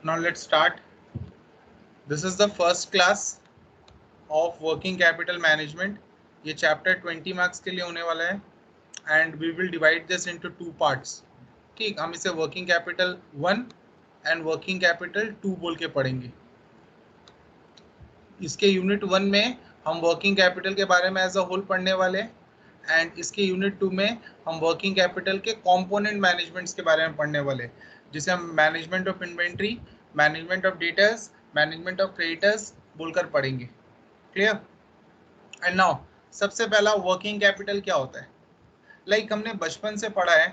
Now let's start. This is the first class of working capital management. ये chapter 20 marks के लिए होने वाला है and we will divide this into two parts. ठीक, हम इसे working capital 1 and working capital 2 बोल के पढ़ेंगे. इसके यूनिट 1 में हम वर्किंग कैपिटल के बारे में एज अ होल पढ़ने वाले हैं एंड इसके यूनिट 2 में हम वर्किंग कैपिटल के कंपोनेंट मैनेजमेंट्स के बारे में पढ़ने वाले हैं, जिसे हम management of inventory, management of debtors, management of creditors बोलकर पढ़ेंगे. क्लियर? एंड नाउ सबसे पहला वर्किंग कैपिटल क्या होता है. लाइक हमने बचपन से पढ़ा है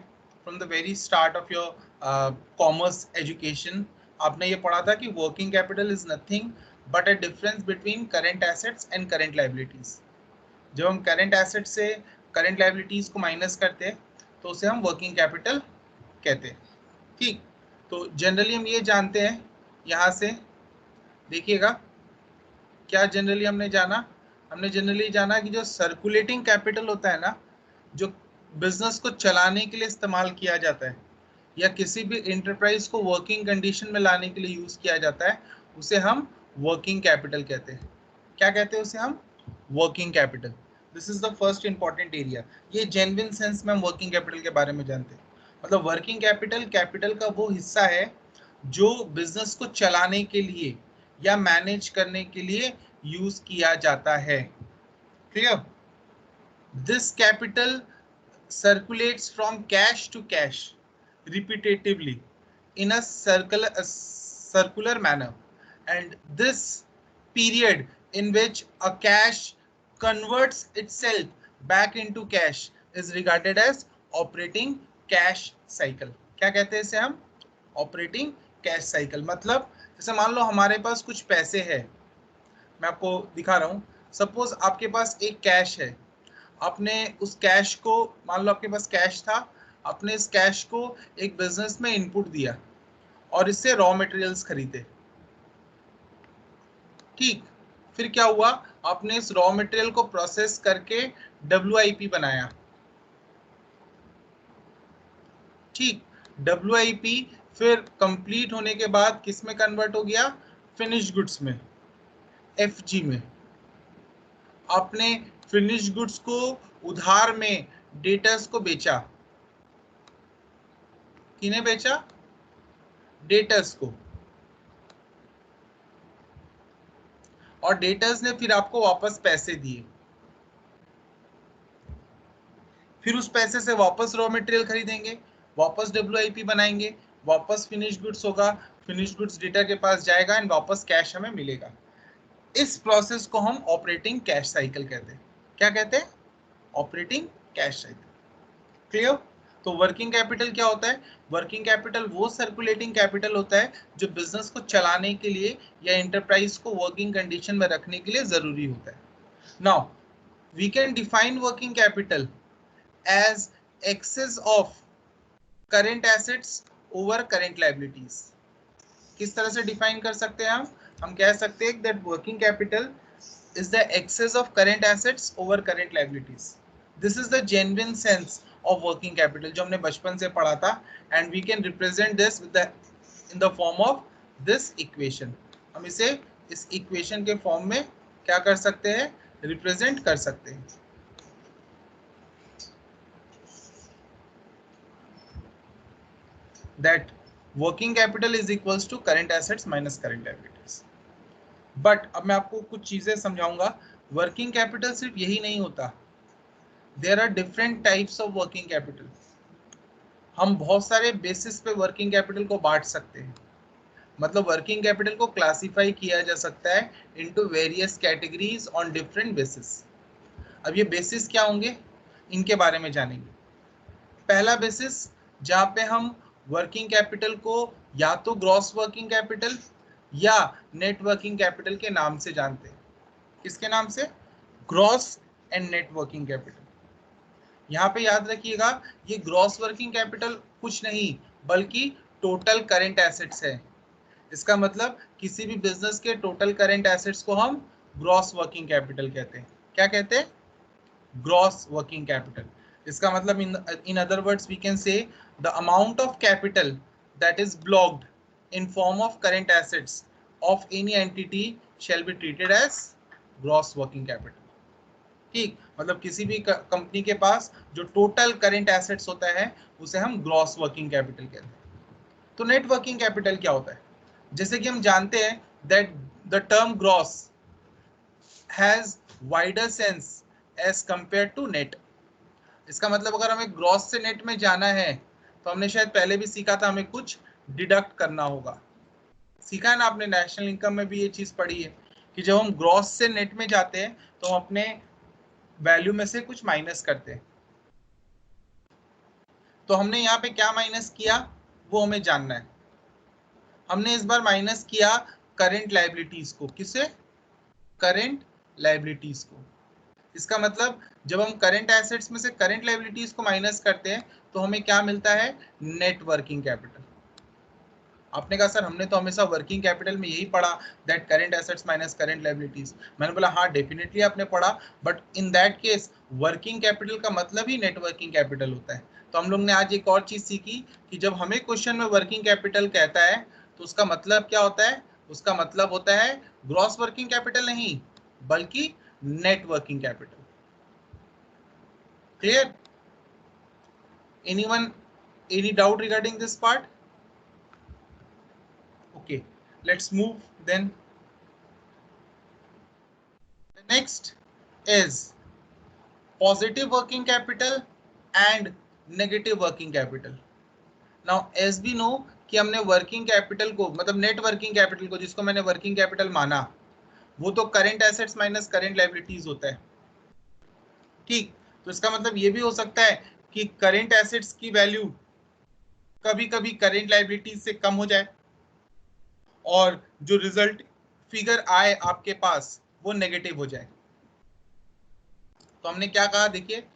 from the very start of your commerce education. आपने ये पढ़ा था कि working capital is nothing but a difference between current assets and current liabilities. जब हम करंट एसेट्स से करंट लाइबिलिटीज को माइनस करते हैं तो उसे हम वर्किंग कैपिटल कहते हैं. ठीक, तो जनरली हम ये जानते हैं, यहाँ से देखिएगा क्या जनरली हमने जनरली जाना कि जो सर्कुलेटिंग कैपिटल होता है ना, जो बिजनेस को चलाने के लिए इस्तेमाल किया जाता है या किसी भी इंटरप्राइज को वर्किंग कंडीशन में लाने के लिए यूज किया जाता है, उसे हम वर्किंग कैपिटल कहते हैं. क्या कहते हैं उसे हम? Working capital. This is the first important area. ये जेन्युइन सेंस में हम वर्किंग कैपिटल के बारे में जानते हैं. मतलब वर्किंग कैपिटल का वो हिस्सा है जो बिजनेस को चलाने के लिए या मैनेज करने के लिए यूज किया जाता है. Clear? This capital circulates from cash to cash repetitively in a circular manner, and this period in which a cash converts itself back into cash is regarded as operating cash cycle. क्या कहते हैं इसे हम? Operating cash cycle. मतलब जैसे मान लो हमारे पास कुछ पैसे है, मैं आपको दिखा रहा हूँ. सपोज आपके पास एक कैश है, आपने उस कैश को, मान लो आपके पास कैश था, आपने इस कैश को एक बिजनेस में इनपुट दिया और इससे रॉ मटेरियल्स खरीदे. ठीक, फिर क्या हुआ? आपने इस रॉ मटेरियल को प्रोसेस करके WIP बनाया. ठीक, WIP फिर कंप्लीट होने के बाद किस में कन्वर्ट हो गया? फिनिश गुड्स में, FG में. आपने फिनिश गुड्स को उधार में डेटर्स को बेचा. किन्हें बेचा? डेटर्स को. और डेटर्स ने फिर आपको वापस पैसे दिए. फिर उस पैसे से वापस रॉ मटेरियल खरीदेंगे, वापस WIP बनाएंगे, वापस फिनिश गुड्स होगा, फिनिश गुड्स डेटर के पास जाएगा एंड वापस कैश हमें मिलेगा. इस प्रोसेस को हम ऑपरेटिंग कैश साइकिल कहते हैं. क्या कहते हैं? Operating cash cycle. क्लियर? तो वर्किंग कैपिटल क्या होता है? वर्किंग कैपिटल वो सर्कुलेटिंग कैपिटल होता है जो बिजनेस को चलाने के लिए या एंटरप्राइज को वर्किंग कंडीशन में रखने के लिए जरूरी होता है. Now we can define working capital as excess of current assets over current liabilities. किस तरह से डिफाइन कर सकते हैं हम कह सकते हैं that working capital is the excess of current assets over current liabilities. This is the genuine sense of working capital जो हमने बचपन से पढ़ा था, and we can represent this with the in the form of this equation. हम इसे इस equation के फॉर्म में क्या कर सकते हैं? रिप्रेजेंट कर सकते हैं. That working capital is equals to current assets minus current liabilities. But अब मैं आपको कुछ चीजें समझाऊंगा. वर्किंग कैपिटल सिर्फ यही नहीं होता. There are different types of working capital. हम बहुत सारे बेसिस पे वर्किंग कैपिटल को बांट सकते हैं. मतलब वर्किंग कैपिटल को क्लासिफाई किया जा सकता है into various categories on different basis. अब ये बेसिस क्या होंगे, इनके बारे में जानेंगे. पहला बेसिस जहाँ पे हम वर्किंग कैपिटल को या तो ग्रॉस वर्किंग कैपिटल या नेट वर्किंग कैपिटल के नाम से जानते हैं. किसके नाम से? Gross and net working capital. यहाँ पे याद रखिएगा, ये ग्रॉस वर्किंग कैपिटल कुछ नहीं बल्कि टोटल करंट एसेट्स है. इसका मतलब किसी भी बिजनेस के टोटल करंट एसेट्स को हम ग्रॉस वर्किंग कैपिटल कहते हैं. क्या कहते हैं? Gross working capital. इसका मतलब in other words we can say the amount of capital that is blocked in form of current assets of any entity shall be treated as gross working capital. ठीक, मतलब किसी भी company के पास जो total current assets होता है उसे हम ग्रॉस वर्किंग कैपिटल कहते हैं। तो नेट वर्किंग कैपिटल क्या होता है? जैसे कि हम जानते हैं that the term gross has wider sense as compare to net. इसका मतलब अगर हमें ग्रॉस से नेट में जाना है तो हमने शायद पहले भी सीखा था, हमें कुछ डिडक्ट करना होगा। सीखा है ना आपने, नेशनल इनकम में भी ये चीज पढ़ी है कि जब हम ग्रॉस से नेट में जाते हैं तो हम अपने वैल्यू में से कुछ माइनस करते हैं। तो हमने यहाँ पे क्या माइनस किया वो हमें जानना है। हमने इस बार माइनस किया करंट लायबिलिटीज को। किसे? करंट लायबिलिटीज को। इसका मतलब जब हम करंट एसेट्स में से करंट लायबिलिटीज को माइनस करते हैं तो हमें क्या मिलता है? Net working capital. आपने कहा सर हमने तो हमेशा वर्किंग कैपिटल में यही पढ़ा that current assets minus current liabilities. मैंने बोला हाँ डेफिनेटली आपने पढ़ा, but in that case working capital का मतलब ही नेट वर्किंग कैपिटल होता है। तो हम लोग ने आज एक और चीज सीखी कि जब हमें क्वेश्चन में वर्किंग कैपिटल कहता है तो उसका मतलब क्या होता है? उसका मतलब होता है ग्रॉस वर्किंग कैपिटल नहीं बल्कि net working capital. Clear? Anyone, any doubt regarding this part? Okay, let's move then. The next is positive working capital and negative working capital. Now as we know कि हमने working capital को मतलब net working capital को जिसको मैंने working capital माना वो तो current assets minus current liabilities होता है। ठीक, तो इसका मतलब ये भी हो सकता है कि करंट एसेट्स की वैल्यू कभी कभी करंट लायबिलिटीज से कम हो जाए और जो रिजल्ट फिगर आए आपके पास वो नेगेटिव हो जाए। तो हमने क्या कहा? देखिए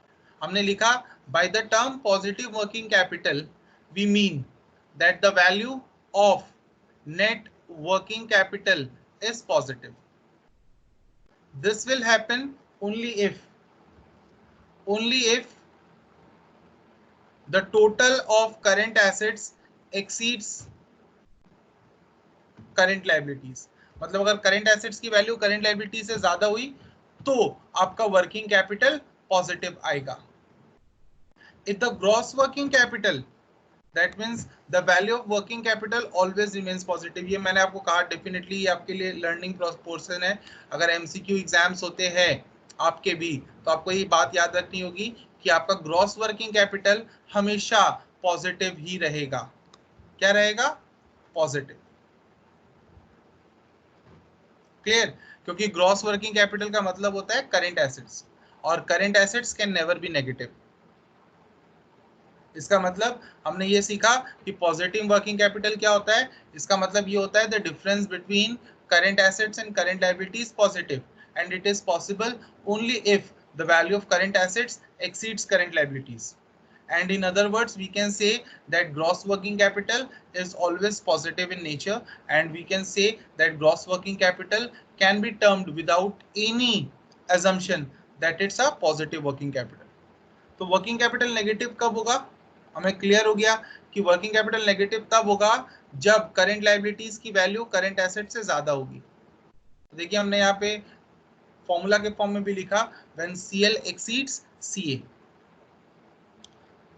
हमने लिखा by the term positive working capital V mean that the value of net working capital is positive. This will happen only if the total of current assets exceeds current liabilities. मतलब अगर करंट एसेट्स की value current liability से ज्यादा हुई तो आपका working capital positive आएगा। If the gross working capital that means the value of working capital always remains positive. ये मैंने आपको कहा डेफिनेटली आपके लिए लर्निंग पोर्शन है। अगर एमसीक्यू एग्जाम्स होते हैं आपके भी तो आपको ये बात याद रखनी होगी कि आपका ग्रॉस वर्किंग कैपिटल हमेशा पॉजिटिव ही रहेगा। क्या रहेगा? पॉजिटिव। क्लियर? क्योंकि ग्रॉस वर्किंग कैपिटल का मतलब होता है करंट एसेट्स और current assets can never be negative. इसका मतलब हमने ये सीखा कि पॉजिटिव वर्किंग कैपिटल क्या होता है। इसका मतलब ये होता है the difference between current assets and current liabilities positive and it is possible only if the value of current assets exceeds current liabilities. And in other words we can say that gross working capital is always positive in nature and we can say that gross working capital can be termed without any assumption that it's a positive working capital. तो working capital negative कब होगा? हमें clear हो गया कि working capital negative तब होगा जब करंट लायबिलिटीज की वैल्यू करंट एसेट से ज्यादा होगी। तो देखिए हमने यहाँ पे फॉर्मूला के फॉर्म में भी लिखा when CL exceeds CA।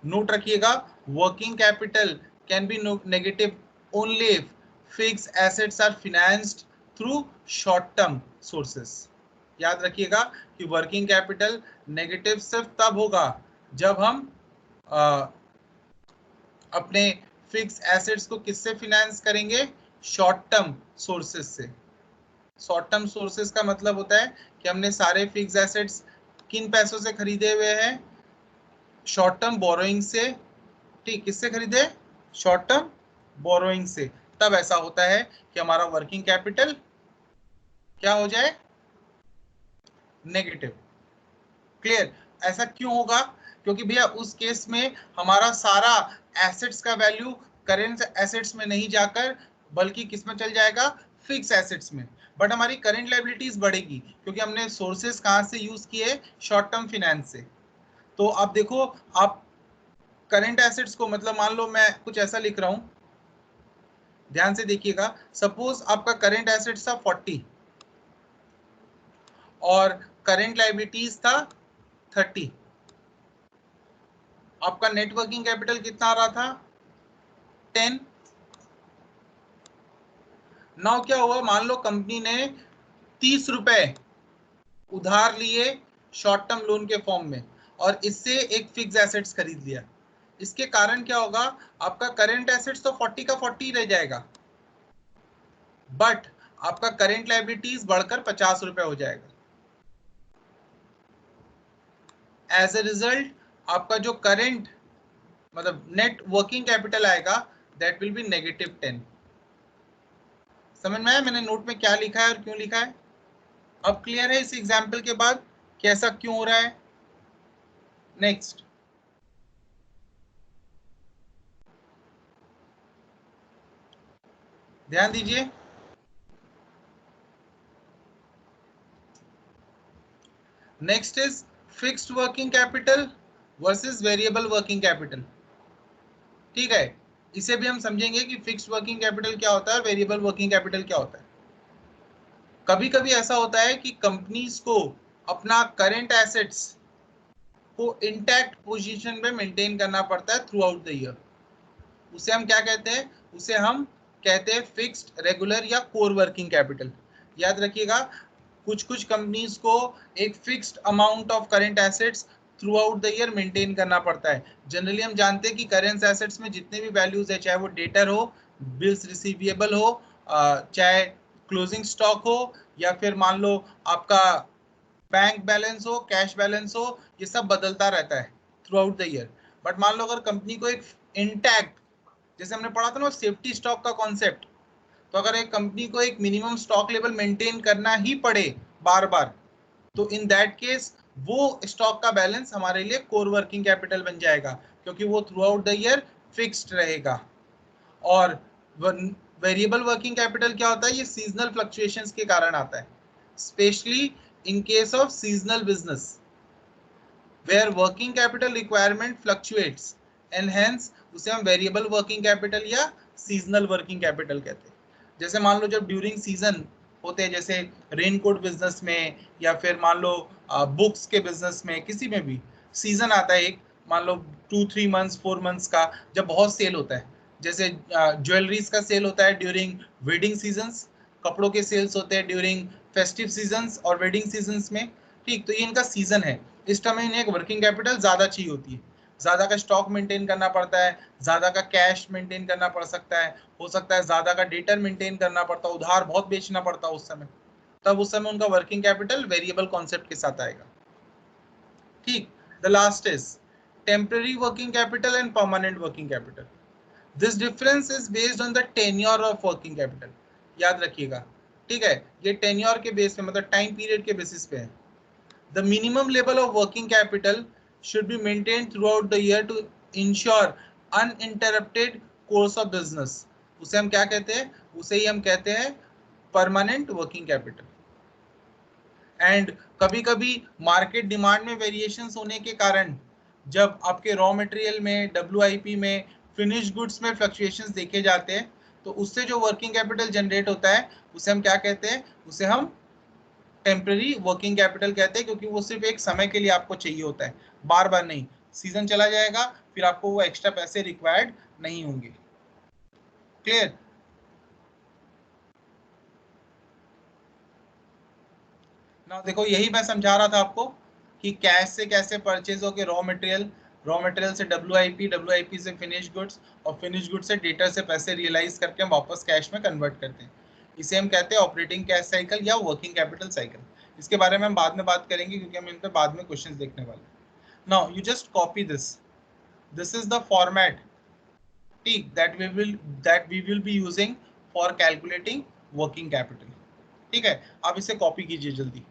Note रखिएगा working capital can be negative only if fixed assets are financed through short term sources. याद रखिएगा कि वर्किंग कैपिटल नेगेटिव सिर्फ तब होगा जब हम अपने फिक्स एसेट्स को किससे फाइनेंस करेंगे? शॉर्ट टर्म सोर्सेस से। शॉर्ट टर्म सोर्सेस का मतलब होता है कि हमने सारे फिक्स एसेट्स किन पैसों से खरीदे हुए हैं? शॉर्ट टर्म बोरोइंग से। ठीक, किससे खरीदे? शॉर्ट टर्म बोरोइंग से। तब ऐसा होता है कि हमारा वर्किंग कैपिटल क्या हो जाए? नेगेटिव। क्लियर? ऐसा क्यों होगा? क्योंकि भैया उस केस में हमारा सारा एसेट्स का वैल्यू करेंट एसेट्स में नहीं जाकर बल्कि किस में चल जाएगा? फिक्स एसेट्स में। बट हमारी करंट लायबिलिटीज बढ़ेगी क्योंकि हमने सोर्सेस कहां से यूज किए? शॉर्ट टर्म फाइनेंस से। तो अब देखो आप करंट एसेट्स को मतलब मान लो मैं कुछ ऐसा लिख रहा हूं ध्यान से देखिएगा, सपोज आपका करंट एसेट्स था 40 और करंट लायबिलिटीज था 30, आपका नेट वर्किंग कैपिटल कितना आ रहा था 10। नाउ क्या हुआ, मान लो कंपनी ने 30 रुपए उधार लिए शॉर्ट टर्म लोन के फॉर्म में और इससे एक फिक्स एसेट्स खरीद लिया। इसके कारण क्या होगा, आपका करंट एसेट्स तो 40 का 40 रह जाएगा, बट आपका करंट लायबिलिटीज बढ़कर 50 रुपए हो जाएगा। एज ए रिजल्ट आपका जो करंट मतलब नेट वर्किंग कैपिटल आएगा दैट विल बी -10। समझ में आया मैंने नोट में क्या लिखा है और क्यों लिखा है? अब क्लियर है इस एग्जाम्पल के बाद कि ऐसा क्यों हो रहा है? नेक्स्ट, ध्यान दीजिए, next is fixed working capital versus variable working capital. ठीक है, इसे भी हम समझेंगे कि फिक्स्ड वर्किंग कैपिटल क्या होता है, वेरिएबल वर्किंग कैपिटल क्या होता है। कभी कभी ऐसा होता है कि कंपनीज को अपना करंट एसेट्स को इंटैक्ट पोजीशन में मेंटेन करना पड़ता है थ्रू आउट द ईयर। उसे हम क्या कहते हैं? उसे हम कहते हैं फिक्स्ड, रेगुलर या कोर वर्किंग कैपिटल। याद रखिएगा, कुछ कुछ कंपनीज को एक fixed amount of current assets through out the year maintain करना पड़ता है। जनरली हम जानते हैं कि करंट एसेट्स में जितने भी वैल्यूज है, चाहे वो डेटर हो, बिल्स रिसीवेबल हो, चाहे क्लोजिंग स्टॉक हो, या फिर मान लो आपका बैंक बैलेंस हो, कैश बैलेंस हो, ये सब बदलता रहता है through out the year. But मान लो अगर कंपनी को एक इंटैक्ट, जैसे हमने पढ़ा था ना सेफ्टी स्टॉक का कॉन्सेप्ट, तो अगर एक कंपनी को एक मिनिमम स्टॉक लेवल मेंटेन करना ही पड़े बार बार, तो इन दैट केस वो स्टॉक का बैलेंस हमारे लिए कोर वर्किंग कैपिटल बन जाएगा, क्योंकि वो through out the year fixed रहेगा। और वेरिएबल वर्किंग कैपिटल क्या होता है? ये सीजनल फ्लक्चुएशंस के कारण आता है, specially in case of seasonal business where working capital requirement fluctuates, and hence उसे हम वेरिएबल वर्किंग कैपिटल या सीजनल वर्किंग कैपिटल कहते हैं। जैसे मान लो जब ड्यूरिंग सीजन होते हैं, जैसे रेनकोट बिजनेस में, या फिर मान लो बुक्स के बिजनेस में, किसी में भी सीजन आता है एक, मान लो 2-3 मंथ्स 4 मंथ्स का, जब बहुत सेल होता है। जैसे ज्वेलरीज का सेल होता है ड्यूरिंग वेडिंग सीजन्स, कपड़ों के सेल्स होते हैं ड्यूरिंग फेस्टिव सीजन्स और वेडिंग सीजन्स में। ठीक, तो ये इनका सीजन है, इस टाइम इन्हें एक वर्किंग कैपिटल ज्यादा चाहिए होती है, ज्यादा का स्टॉक मेंटेन करना पड़ता है, ज्यादा का कैश मेंटेन करना पड़ सकता है, हो सकता है ज्यादा का डेटर मेंटेन करना पड़ता है, उधार बहुत बेचना पड़ता है उस समय, तब उस समय उनका वर्किंग कैपिटल वेरिएबल कॉन्सेप्ट के साथ आएगा। ठीक, the last is temporary working capital and permanent working capital. This difference is based on the tenure of working capital. याद रखिएगा, ठीक है, ये टेन्योर के बेस पे, मतलब टाइम पीरियड के बेसिस पे है। The minimum level of working capital should be maintained throughout the year to ensure uninterrupted course of business. उसे हम क्या कहते हैं? उसे ही हम कहते हैं परमानेंट वर्किंग कैपिटल। एंड कभी कभी मार्केट डिमांड में वेरिएशंस होने के कारण जब आपके रॉ मटेरियल में, डब्ल्यूआईपी में, फिनिश गुड्स में फ्लक्चुएशंस देखे जाते हैं, तो उससे जो वर्किंग कैपिटल जनरेट होता है उसे हम क्या कहते हैं? उसे हम टेम्पररी वर्किंग कैपिटल कहते हैं, क्योंकि वो सिर्फ एक समय के लिए आपको चाहिए होता है, बार बार नहीं। सीजन चला जाएगा फिर आपको वो एक्स्ट्रा पैसे रिक्वायर्ड नहीं होंगे। क्लियर? ना देखो, यही मैं समझा रहा था आपको कि कैश से कैसे परचेज हो के रॉ मटेरियल से डब्ल्यूआईपी, डब्ल्यूआईपी से फिनिश गुड्स, और फिनिश गुड्स से डेटर से पैसे रियलाइज करके हम वापस कैश में कन्वर्ट करते हैं। इसे हम कहते हैं ऑपरेटिंग कैश साइकिल या वर्किंग कैपिटल साइकिल। इसके बारे में हम बाद में बात करेंगे, क्योंकि हम इन पर बाद में क्वेश्चन देखने वाले हैं। Now you just copy this. This is the format that we will be using for calculating working capital. ठीक है, आप इसे कॉपी कीजिए जल्दी।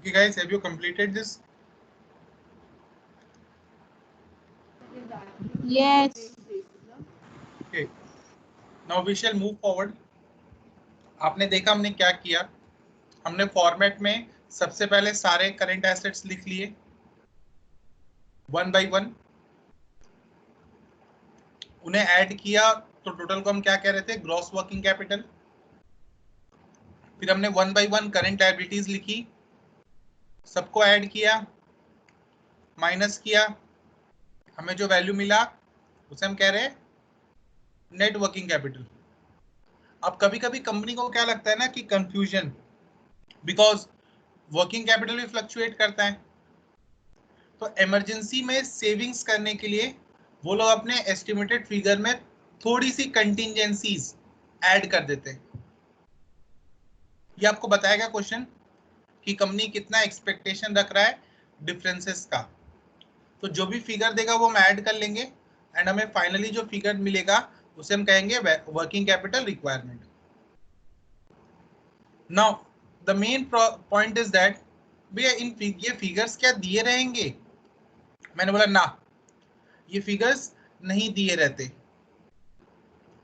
Okay guys, have you completed this? Yes. Okay. Now we shall move forward. आपने देखा हमने क्या किया, हमने फॉर्मेट में सबसे पहले सारे करंट एसेट्स लिख लिए वन बाय वन, उन्हें ऐड किया तो टोटल को हम क्या कह रहे थे, ग्रॉस वर्किंग कैपिटल। फिर हमने one by one current liabilities लिखी, सबको ऐड किया, माइनस किया, हमें जो वैल्यू मिला उसे हम कह रहे हैं नेट वर्किंग कैपिटल। अब कभी कभी कंपनी को क्या लगता है ना कि कंफ्यूजन, बिकॉज वर्किंग कैपिटल भी फ्लक्चुएट करता है, तो इमरजेंसी में सेविंग्स करने के लिए वो लोग अपने एस्टिमेटेड फिगर में थोड़ी सी कंटिजेंसीज ऐड कर देते हैं। ये आपको बताएगा क्वेश्चन कि कंपनी कितना एक्सपेक्टेशन रख रहा है डिफरेंसेस का, तो जो भी फिगर देगा वो हम ऐड कर लेंगे एंड हमें फाइनली जो फिगर मिलेगा उसे हम कहेंगे working capital requirement. Now the main point is that भैया ये फिगर्स क्या दिए रहेंगे, मैंने बोला ना, ये फिगर्स नहीं दिए रहते।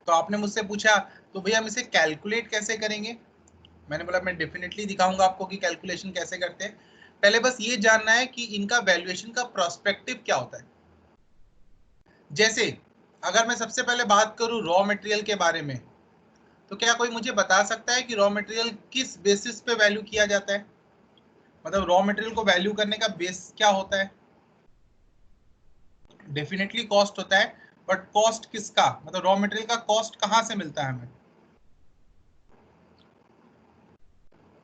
तो आपने मुझसे पूछा तो भैया हम इसे कैलकुलेट कैसे करेंगे, मैंने बोला मैं डेफिनेटली दिखाऊंगा आपको कि कैलकुलेशन कैसे करते हैं। पहले बस ये जानना है कि इनका वैल्यूएशन का प्रोस्पेक्टिव क्या होता है। जैसे अगर मैं सबसे पहले बात करूं रॉ मटेरियल के बारे में, तो क्या कोई मुझे बता सकता है कि रॉ मटेरियल किस बेसिस पे वैल्यू किया जाता है, मतलब रॉ मटेरियल को वैल्यू करने का बेस क्या होता है। डेफिनेटली कॉस्ट होता है, बट कॉस्ट किसका, मतलब रॉ मटेरियल का कॉस्ट कहां से मिलता है हमें,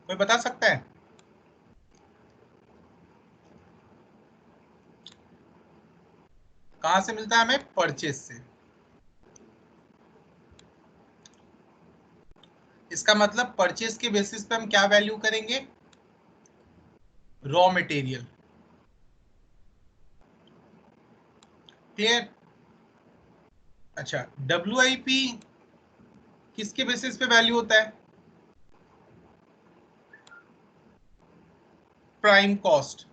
कोई बता सकता है। कहां से मिलता है हमें, परचेज से। इसका मतलब परचेज के बेसिस पे हम क्या वैल्यू करेंगे, रॉ मटेरियल। क्लियर। अच्छा, WIP किसके बेसिस पे वैल्यू होता है, प्राइम कॉस्ट,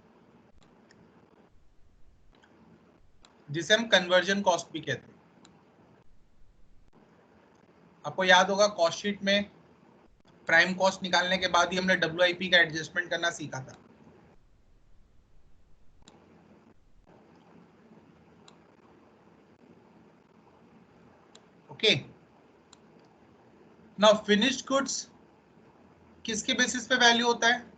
जिसे हम कन्वर्जन कॉस्ट भी कहते हैं। आपको याद होगा कॉस्ट शीट में प्राइम कॉस्ट निकालने के बाद ही हमने WIP का एडजस्टमेंट करना सीखा था। ओके, नाउ फिनिश्ड गुड्स किसके बेसिस पे वैल्यू होता है,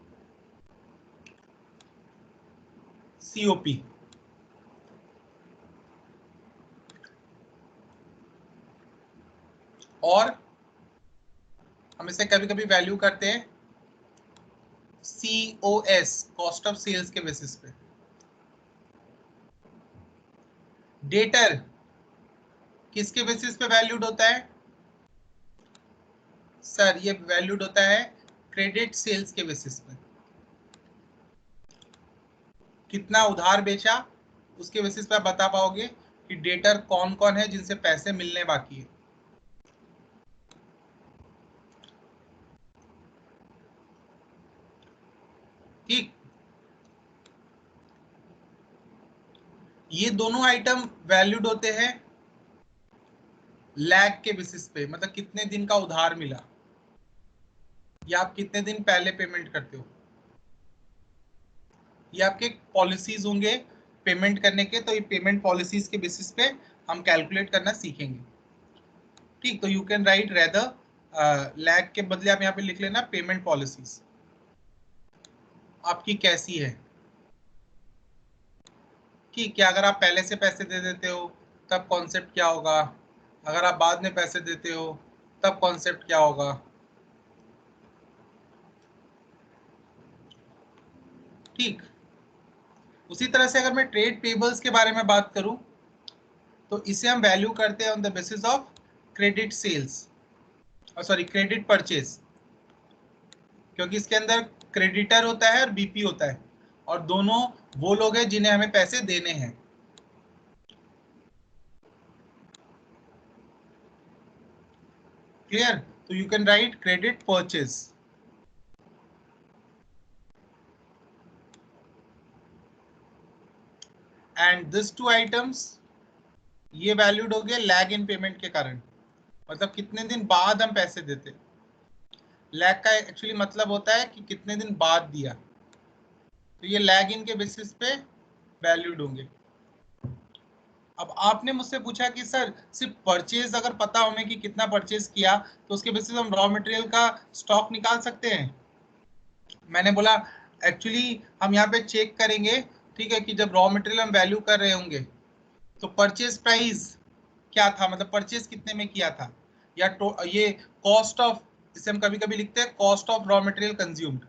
COP। और हम इसे कभी कभी वैल्यू करते हैं COS, कॉस्ट ऑफ सेल्स के बेसिस पे। डेटर किसके बेसिस पे वैल्यूड होता है, सर ये वैल्यूड होता है क्रेडिट सेल्स के बेसिस पे। कितना उधार बेचा उसके बेसिस पे आप बता पाओगे कि डेटर कौन कौन है जिनसे पैसे मिलने बाकी है। ठीक, ये दोनों आइटम वैल्यूड होते हैं लैग के बेसिस पे, मतलब कितने दिन का उधार मिला या आप कितने दिन पहले पेमेंट करते हो। ये आपके पॉलिसीज होंगे पेमेंट करने के, तो ये पेमेंट पॉलिसीज के बेसिस पे हम कैलकुलेट करना सीखेंगे। ठीक, तो you can right rather lag के बदले आप यहाँ पे लिख लेना पेमेंट पॉलिसीज आपकी कैसी है। कि क्या अगर आप पहले से पैसे दे देते हो तब कॉन्सेप्ट क्या होगा, अगर आप बाद में पैसे देते हो तब कॉन्सेप्ट क्या होगा। ठीक, उसी तरह से अगर मैं ट्रेड पेबल्स के बारे में बात करूं तो इसे हम वैल्यू करते हैं on the basis of credit sales, sorry credit purchase, क्योंकि इसके अंदर क्रेडिटर होता है और बीपी होता है, और दोनों वो लोग हैं जिन्हें हमें पैसे देने हैं। क्लियर, तो you can write credit purchase. And this two items ये वैल्यूड हो गए लैग इन पेमेंट के कारण, मतलब कितने दिन बाद हम पैसे देते। लैग का एक्चुअली मतलब होता है कि कितने दिन बाद दिया, तो ये लैग इन के बेसिस पे वैल्यूड होंगे। अब आपने मुझसे पूछा कि सर सिर्फ परचेज अगर पता हमें कि कितना परचेज किया तो उसके बेसिस हम रॉ मटेरियल का स्टॉक निकाल सकते हैं। मैंने बोला एक्चुअली हम यहाँ पे चेक करेंगे, ठीक है, कि जब रॉ मटेरियल हम वैल्यू कर रहे होंगे तो परचेज प्राइस क्या था, मतलब परचेज कितने में किया था, या ये कॉस्ट ऑफ, जिसे हम कभी कभी लिखते हैं cost of raw material consumed.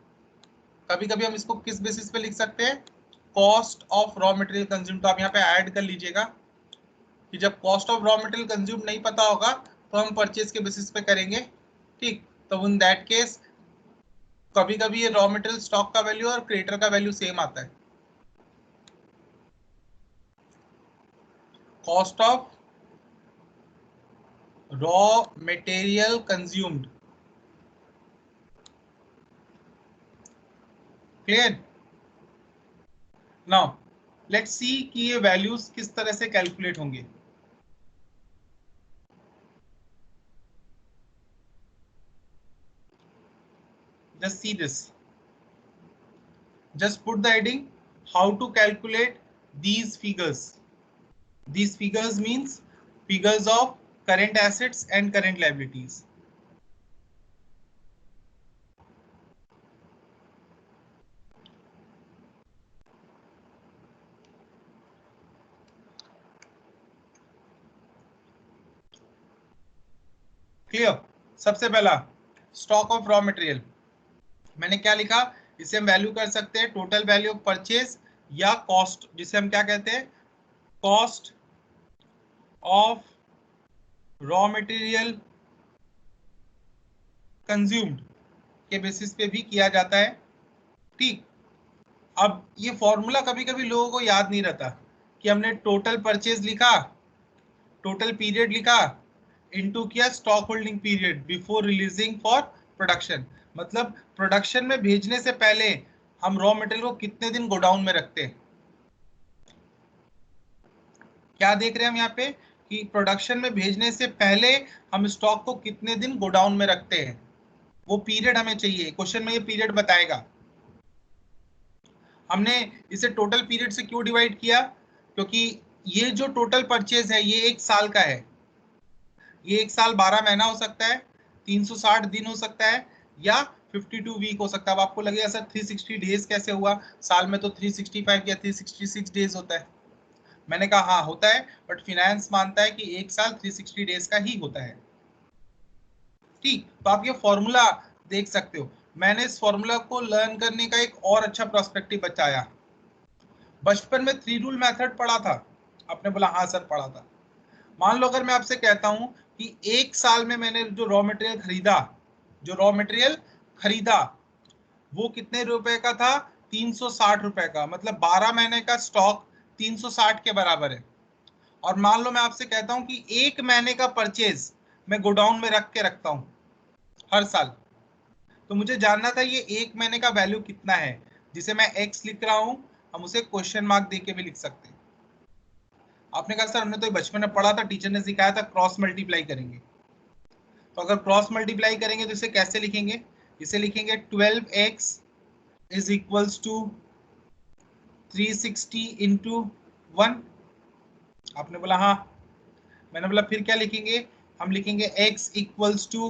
कभी कभी हम इसको किस बेसिस पे लिख सकते हैं, cost of raw material consumed. तो आप यहाँ पे ऐड कर लीजिएगा कि जब cost of raw material consume नहीं पता होगा तो हम परचेज के बेसिस पे करेंगे, ठीक। तो इन दैट केस कभी कभी ये रॉ मटेरियल स्टॉक का वैल्यू और क्रेडिटर का वैल्यू सेम आता है। Cost of raw material consumed, clear. Now let's see कि ये वैल्यूज किस तरह से कैलकुलेट होंगे। Just see this. Just put the heading how to calculate these figures. These figures means figures of current assets and current liabilities. Clear. सबसे पहला stock of raw material, मैंने क्या लिखा, इसे हम वैल्यू कर सकते हैं टोटल वैल्यू ऑफ परचेज या कॉस्ट, जिसे हम क्या कहते हैं cost of raw material consumed के बेसिस पे भी किया जाता है, ठीक। अब ये फॉर्मूला कभी कभी लोगों को याद नहीं रहता कि हमने टोटल परचेज लिखा, टोटल पीरियड लिखा, इनटू किया stock holding period before releasing for production. मतलब प्रोडक्शन में भेजने से पहले हम रॉ मटेरियल को कितने दिन गोडाउन में रखते हैं। क्या देख रहे हैं हम यहाँ पे कि प्रोडक्शन में भेजने से पहले हम स्टॉक को कितने दिन गोडाउन में रखते हैं, वो पीरियड हमें चाहिए। क्वेश्चन में ये पीरियड बताएगा। हमने इसे टोटल पीरियड से क्यों डिवाइड किया, क्योंकि ये जो टोटल परचेज है ये एक साल का है। ये एक साल 12 महीना हो सकता है, 360 दिन हो सकता है, या 52 वीक हो सकता है। अब आपको लगेगा सर 360 डेज कैसे हुआ, साल में तो 365 या 366 डेज होता है। मैंने कहा हाँ होता है, बट फिनेंस मानता है कि एक साल 360 डेज का ही होता है, ठीक। तो आप ये फॉर्मूला देख सकते हो। मैंने इस फॉर्मूला को लर्न करने का एक और अच्छा पर्सपेक्टिव बताया। बचपन में 3 रूल मेथड पढ़ा था, आपने बोला हाँ सर पढ़ा था। मान लो अगर मैं आपसे कहता हूं कि एक साल में मैंने जो रॉ मटेरियल खरीदा, जो रॉ मटेरियल खरीदा वो कितने रुपए का था, 360 रुपए का, मतलब 12 महीने का स्टॉक 360 के बराबर है। और मान लो मैं आपसे कहता हूं कि एक महीने का परचेज मैं गोडाउन में रख के रखता हूं हर साल, तो मुझे जानना था ये एक महीने का वैल्यू कितना है, जिसे मैं एक्स लिख रहा हूं। हम उसे क्वेश्चन मार्क दे के भी लिख सकते हैं। आपने कहा सर हमने तो बचपन में पढ़ा था, टीचर ने सिखाया था क्रॉस मल्टीप्लाई करेंगे। तो अगर क्रॉस मल्टीप्लाई करेंगे तो इसे कैसे लिखेंगे, इसे लिखेंगे 12x is equals to 360 into 1। आपने बोला हाँ। मैंने बोला फिर क्या लिखेंगे, हम लिखेंगे x equals to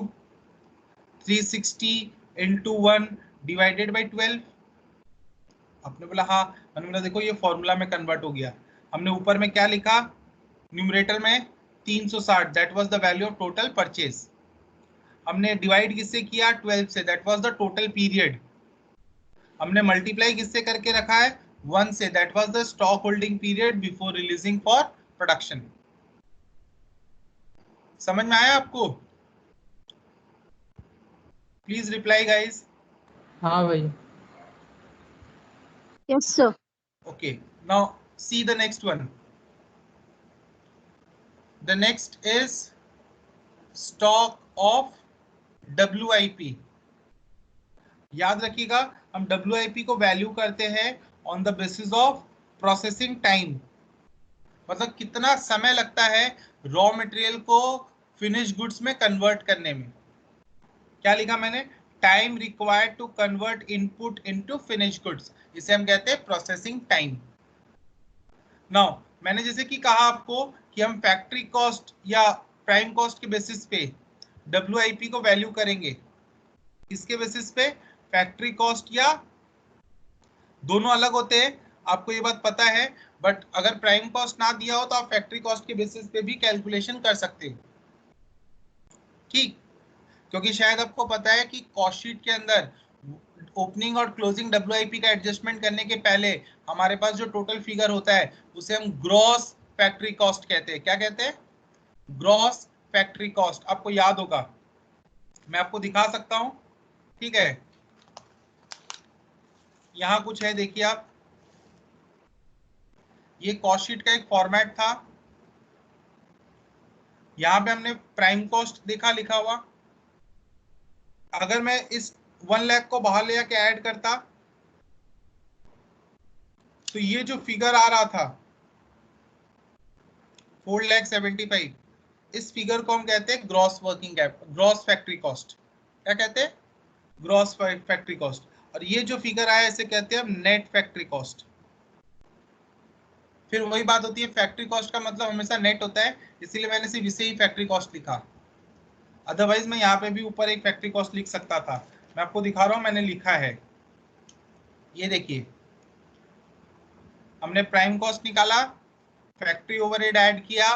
360 into 1 divided by 12। आपने बोला हाँ। मैंने बोला देखो ये फॉर्मूला में कन्वर्ट हो गया। हमने ऊपर में क्या लिखा, न्यूमरेटर में 360, that was the value of total purchase. हमने डिवाइड किससे किया, 12 से, that was the total period. हमने मल्टीप्लाई किससे करके रखा है, 1 से, that was the stock holding period before releasing for production. समझ में आया आपको? Please reply guys. हाँ भाई। Yes, sir. Okay, now see the next one. The next is stock of WIP. याद रखिएगा हम WIP को वैल्यू करते हैं on the basis of processing time. मतलब कितना समय लगता है रॉ मटेरियल को फिनिश गुड्स में कन्वर्ट करने में। क्या लिखा मैंने? Time required to convert input into finish goods, इसे हम कहते हैं प्रोसेसिंग टाइम। नाउ मैंने जैसे कि कहा आपको कि हम फैक्ट्री कॉस्ट या प्राइम कॉस्ट के बेसिस पे WIP को वैल्यू करेंगे। किसके बेसिस पे? फैक्ट्री कॉस्ट, या दोनों अलग होते हैं, आपको ये बात पता है। बट अगर प्राइम कॉस्ट ना दिया हो तो आप फैक्ट्री कॉस्ट के बेसिस पे भी कैलकुलेशन कर सकते हो, ठीक। क्योंकि शायद आपको पता है कि कॉस्ट शीट के अंदर ओपनिंग और क्लोजिंग WIP का एडजस्टमेंट करने के पहले हमारे पास जो टोटल फिगर होता है उसे हम ग्रॉस फैक्ट्री कॉस्ट कहते हैं। क्या कहते हैं? Gross factory cost. आपको याद होगा, मैं आपको दिखा सकता हूं, ठीक है। यहां कुछ है, देखिए आप, ये कॉस्ट शीट का एक फॉर्मेट था। यहां पे हमने प्राइम कॉस्ट देखा लिखा हुआ। अगर मैं इस 1 लाख को बाहर ले जाके ऐड करता तो ये जो फिगर आ रहा था 4,75,000, इस फिगर को हम कहते हैं gross working capital, gross factory cost. क्या कहते हैं? Gross factory cost. और ये जो फिगर आया इसे कहते हैं हम नेट फैक्ट्री कॉस्ट। फिर वही बात होती है, फैक्ट्री कॉस्ट का मतलब हमेशा नेट होता है, इसीलिए मैंने सिर्फ इसे ही फैक्ट्री कॉस्ट लिखा। अदरवाइज मैं यहाँ पे भी ऊपर एक फैक्ट्री कॉस्ट लिख सकता था। मैं आपको दिखा रहा हूँ, मैंने लिखा है, ये देखिए। हमने प्राइम कॉस्ट निकाला, फैक्ट्री ओवरहेड ऐड किया,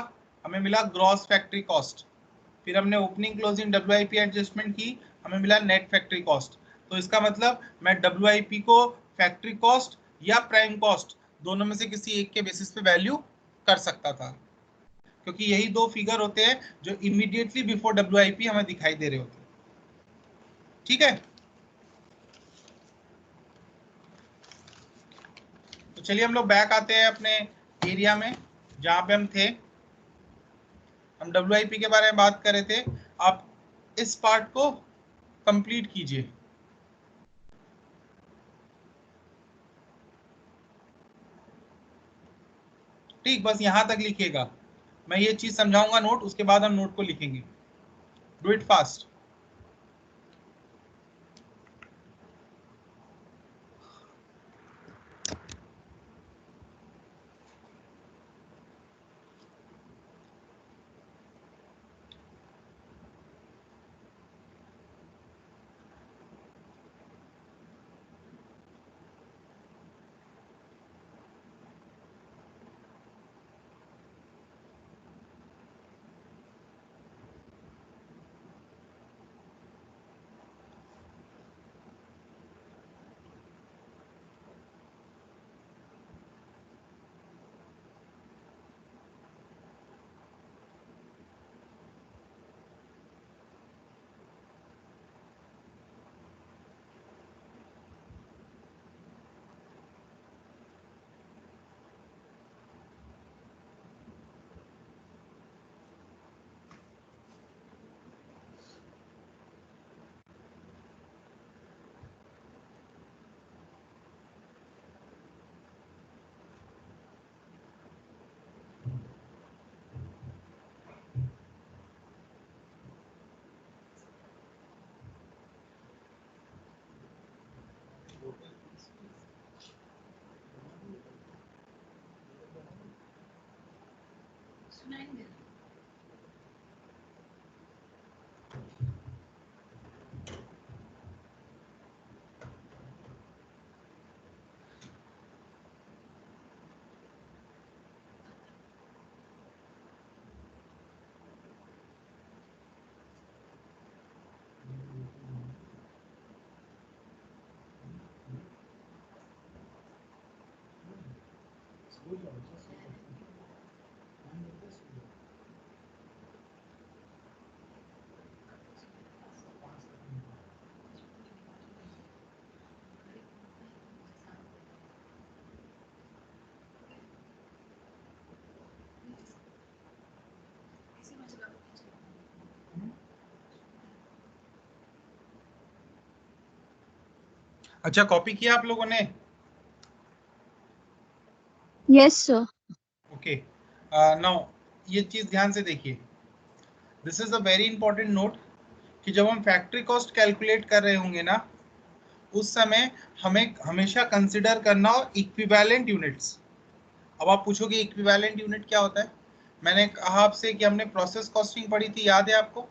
हमें मिला ग्रॉस फैक्ट्री कॉस्ट। फिर हमने ओपनिंग क्लोजिंग WIP एडजस्टमेंट की, हमें मिला नेट फैक्ट्री कॉस्ट। तो इसका मतलब मैं WIP को फैक्ट्री कॉस्ट या प्राइम कॉस्ट दोनों में से किसी एक के बेसिस पे वैल्यू कर सकता था, क्योंकि यही दो फिगर होते हैं जो इमीडिएटली बिफोर WIP हमें दिखाई दे रहे होते हैं, ठीक है। तो चलिए हम लोग बैक आते हैं अपने एरिया में जहां पे हम थे। हम WIP के बारे में बात कर रहे थे। आप इस पार्ट को कंप्लीट कीजिए। ठीक, बस यहां तक लिखिएगा। मैं ये चीज समझाऊंगा नोट, उसके बाद हम नोट को लिखेंगे। Do it fast. अच्छा, कॉपी किया आप लोगों ने? Yes sir. ओके। नाउ ये चीज ध्यान से देखिए, this is a very important note कि जब हम फैक्ट्री कॉस्ट कैलकुलेट कर रहे होंगे ना, उस समय हमें हमेशा कंसिडर करना हो इक्विवेलेंट यूनिट्स। अब आप पूछोगे इक्विवेलेंट यूनिट क्या होता है? मैंने कहा आपसे कि हमने प्रोसेस कॉस्टिंग पढ़ी थी, याद है आपको?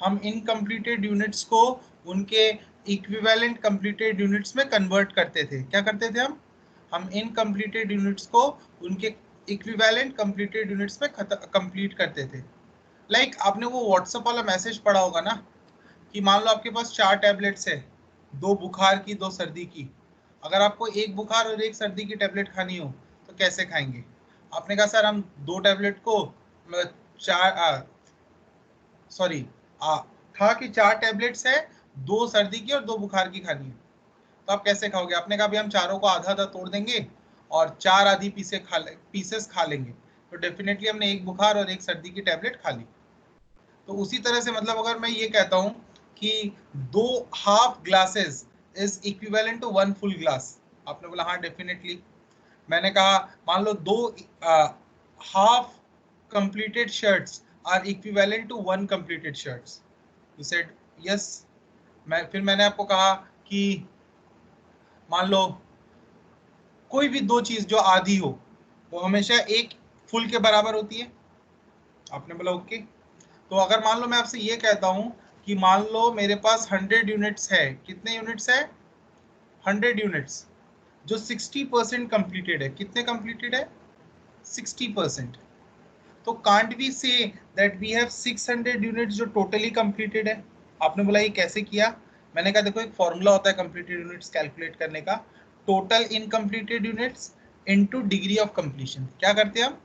हम इनकम्प्लीटेड यूनिट्स को उनके इक्विवेलेंट कंप्लीटेड यूनिट्स में कन्वर्ट करते थे। क्या करते थे हम इनकम्प्लीटेड यूनिट्स को उनके इक्विवेलेंट कंप्लीटेड यूनिट्स में कंप्लीट करते थे। लाइक आपने वो व्हाट्सएप वाला मैसेज पढ़ा होगा ना, कि मान लो आपके पास 4 टैबलेट्स है, 2 बुखार की 2 सर्दी की। अगर आपको एक बुखार और एक सर्दी की टैबलेट खानी हो तो कैसे खाएंगे? आपने कहा सर हम 2 टैबलेट को चार सॉरी था कि 4 टैबलेट्स है, 2 सर्दी की और 2 बुखार की खानी है, तो आप कैसे खाओगे? आपने कहा भाई हम चारों को आधा आधा तोड़ देंगे और 4 आधी पीसेस खा लेंगे, तो डेफिनेटली हमने एक बुखार और एक सर्दी की टैबलेट खा ली। तो उसी तरह से मतलब अगर मैं ये कहता हूँ कि 2 half glasses is equivalent to 1 full glass, आपने बोला हाँ डेफिनेटली। मैंने कहा मान लो 2 half completed shirts are equivalent to 1 completed shirts, you said yes. फिर मैंने आपको कहा कि मान लो कोई भी 2 चीज जो आधी हो वो हमेशा एक फुल के बराबर होती है, आपने बोला ओके। तो अगर मान लो मैं आपसे ये कहता हूं कि मान लो मेरे पास 100 यूनिट्स है, कितने यूनिट्स है? 100 यूनिट्स जो 60% कंप्लीटेड है। कितने कंप्लीटेड है? 60%। तो can't we say that we have 600 units जो टोटली कंप्लीटेड है। आपने बोला ये कैसे किया? मैंने कहा देखो एक फॉर्मूला होता है कंप्लीटेड यूनिट्स कैलकुलेट करने का, total incompleted units into degree of completion. क्या करते हैं हम?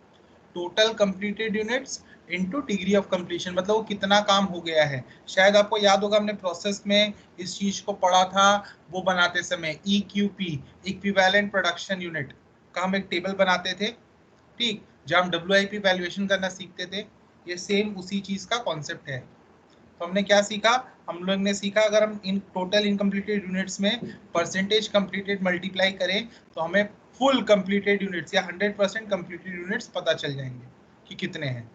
Total completed units into degree of completion, मतलब वो कितना काम हो गया है। शायद आपको याद होगा हमने प्रोसेस में इस चीज को पढ़ा था, वो बनाते समय EQP इक्विवेलेंट प्रोडक्शन यूनिट का हम एक टेबल बनाते थे, ठीक, जब हम WIP वैल्यूएशन करना सीखते थे। ये सेम उसी चीज का कॉन्सेप्ट है। तो हमने क्या सीखा? हम लोग ने सीखा अगर हम इन टोटल इनकम्प्लीटेड यूनिट्स में परसेंटेज कंप्लीटेड मल्टीप्लाई करें तो हमें फुल कंप्लीटेड यूनिट्स या 100% कंप्लीटेड यूनिट्स पता चल जाएंगे कि कितने हैं।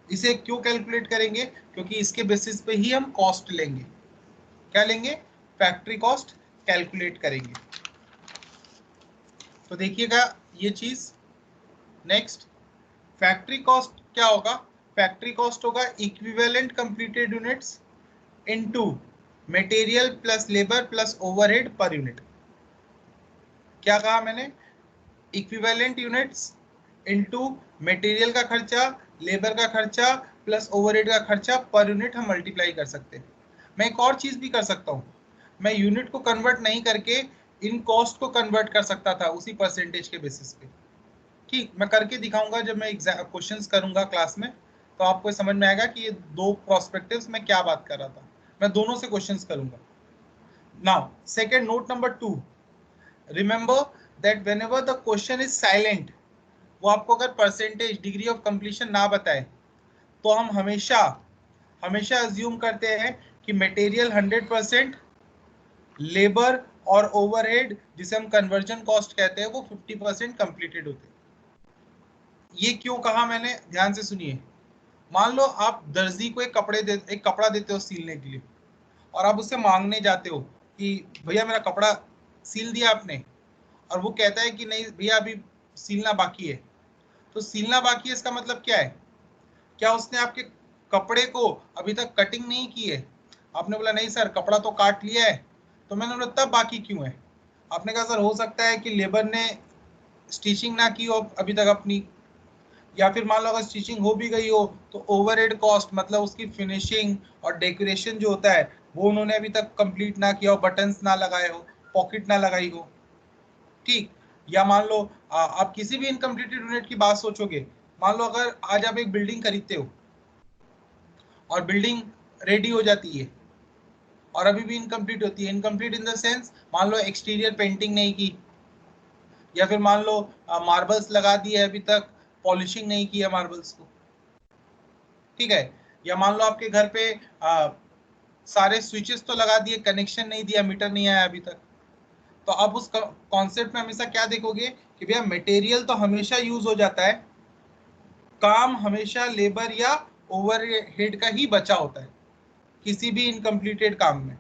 इसे क्यों कैलकुलेट करेंगे? क्योंकि इसके बेसिस पे ही हम कॉस्ट लेंगे। क्या लेंगे? फैक्ट्री कॉस्ट कैलकुलेट करेंगे। तो देखिएगा ये चीज। नेक्स्ट, फैक्ट्री कॉस्ट क्या होगा? फैक्ट्री कॉस्ट होगा equivalent completed units into material plus labour plus overhead per unit. क्या कहा मैंने? इक्विवेलेंट यूनिट्स इनटू मटेरियल का खर्चा, लेबर का खर्चा प्लस ओवरहेड का खर्चा पर यूनिट हम मल्टीप्लाई कर सकते हैं। मैं एक और चीज भी कर सकता हूँ, मैं यूनिट को कन्वर्ट नहीं करके इन कॉस्ट को कन्वर्ट कर सकता था उसी परसेंटेज के बेसिस पे। ठीक, मैं करके दिखाऊंगा जब मैं क्वेश्चंस करूंगा क्लास में, तो आपको समझ में आएगा कि ये 2 प्रोस्पेक्टिव्स में क्या बात कर रहा था। मैं दोनों से क्वेश्चंस करूंगा। Now second, note number 2, remember that whenever the question is silent, वो आपको अगर परसेंटेज डिग्री ऑफ कंप्लीशन ना बताए तो हम हमेशा हमेशा अज्यूम करते हैं कि मटेरियल 100%, लेबर और ओवरहेड जिसे हम कन्वर्जन कॉस्ट कहते हैं वो 50% कंप्लीटेड होते हैं। ये क्यों कहा मैंने? ध्यान से सुनिए। मान लो आप दर्जी को एक कपड़ा देते हो सीलने के लिए, और आप उससे मांगने जाते हो कि भैया मेरा कपड़ा सील दिया आपने, और वो कहता है कि नहीं भैया अभी सीलना बाकी है। तो सीलना बाकी है इसका मतलब क्या है? क्या उसने आपके कपड़े को अभी तक कटिंग नहीं की है? आपने बोला नहीं सर कपड़ा तो काट लिया है। तो मैंने बोला तब बाकी क्यों है? आपने कहा सर हो सकता है कि लेबर ने स्टिचिंग ना की हो अभी तक अपनी, या फिर मान लो अगर स्टिचिंग हो भी गई हो तो ओवरहेड कॉस्ट मतलब उसकी फिनिशिंग और डेकोरेशन जो होता है वो उन्होंने अभी तक कंप्लीट ना किया हो, बटन्स ना लगाए हो, पॉकेट ना लगाई हो। ठीक, या मान लो आप किसी भी इनकम्प्लीटेड यूनिट की बात सोचोगे। मान लो अगर आज आप एक बिल्डिंग खरीदते हो और बिल्डिंग रेडी हो जाती है और अभी भी इनकम्प्लीट होती है। इनकम्प्लीट इन द सेंस मान लो एक्सटीरियर पेंटिंग नहीं की, या फिर मान लो मार्बल्स लगा दिए अभी तक पॉलिशिंग नहीं की है मार्बल्स को, ठीक है। या मान लो आपके घर पे सारे स्विचेस तो लगा दिए, कनेक्शन नहीं दिया, मीटर नहीं आया अभी तक। तो अब उस कॉन्सेप्ट में हमेशा क्या देखोगे कि भैया मटेरियल तो हमेशा यूज हो जाता है, काम हमेशा लेबर या ओवरहेड का ही बचा होता है किसी भी इनकम्प्लीटेड काम में,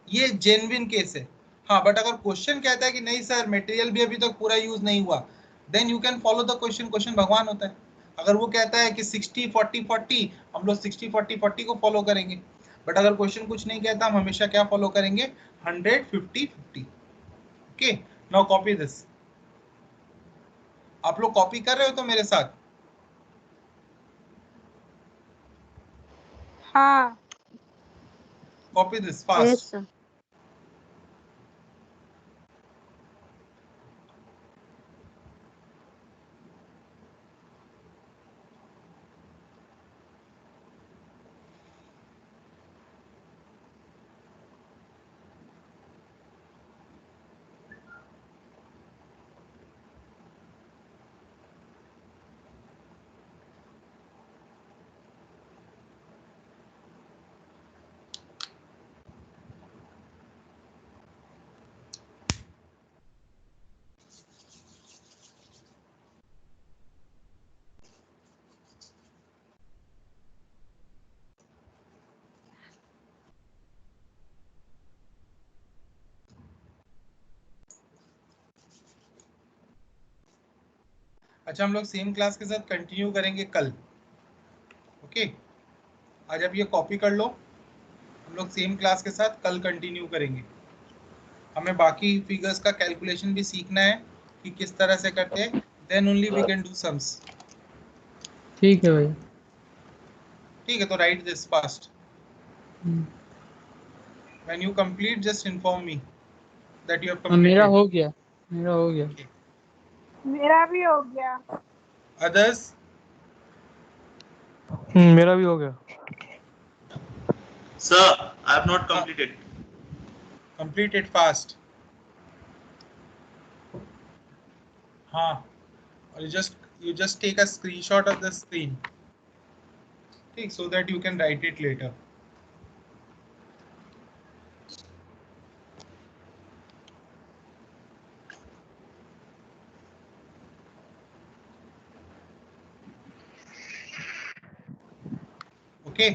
ये जेन्युइन केस है। हाँ, बट अगर क्वेश्चन कहता है कि नहीं सर मटेरियल भी अभी तक पूरा यूज नहीं हुआ, then you can follow the question, question भगवान होता है। अगर वो कहता है कि 60 40 40, हम लोग 60 40 40 को फॉलो करेंगे। बट अगर क्वेश्चन कुछ नहीं कहता, हम हमेशा क्या फॉलो करेंगे, 100 50 50। Okay, now copy this. आप लोग कॉपी कर रहे हो तो मेरे साथ? हाँ। Copy this yes fast. Sir. अच्छा, हम लोग सेम क्लास के साथ कंटिन्यू करेंगे कल। ओके, आज आप ये कॉपी कर लो, हम लोग सेम क्लास के साथ कल कंटिन्यू करेंगे। हमें बाकी फिगर्स का कैलकुलेशन भी सीखना है कि किस तरह से करते हैं, then only we can do sums. ठीक है भैया। ठीक है, तो write this fast. When you complete just inform me that you have मेरा कंप्लीटेड। हो गया, मेरा हो गया। मेरा भी हो गया। अदर्स? मेरा भी हो गया। Sir, I have not completed. Complete it fast. हाँ, और you just take a screenshot of the screen, ठीक, so that you can write it later. Okay.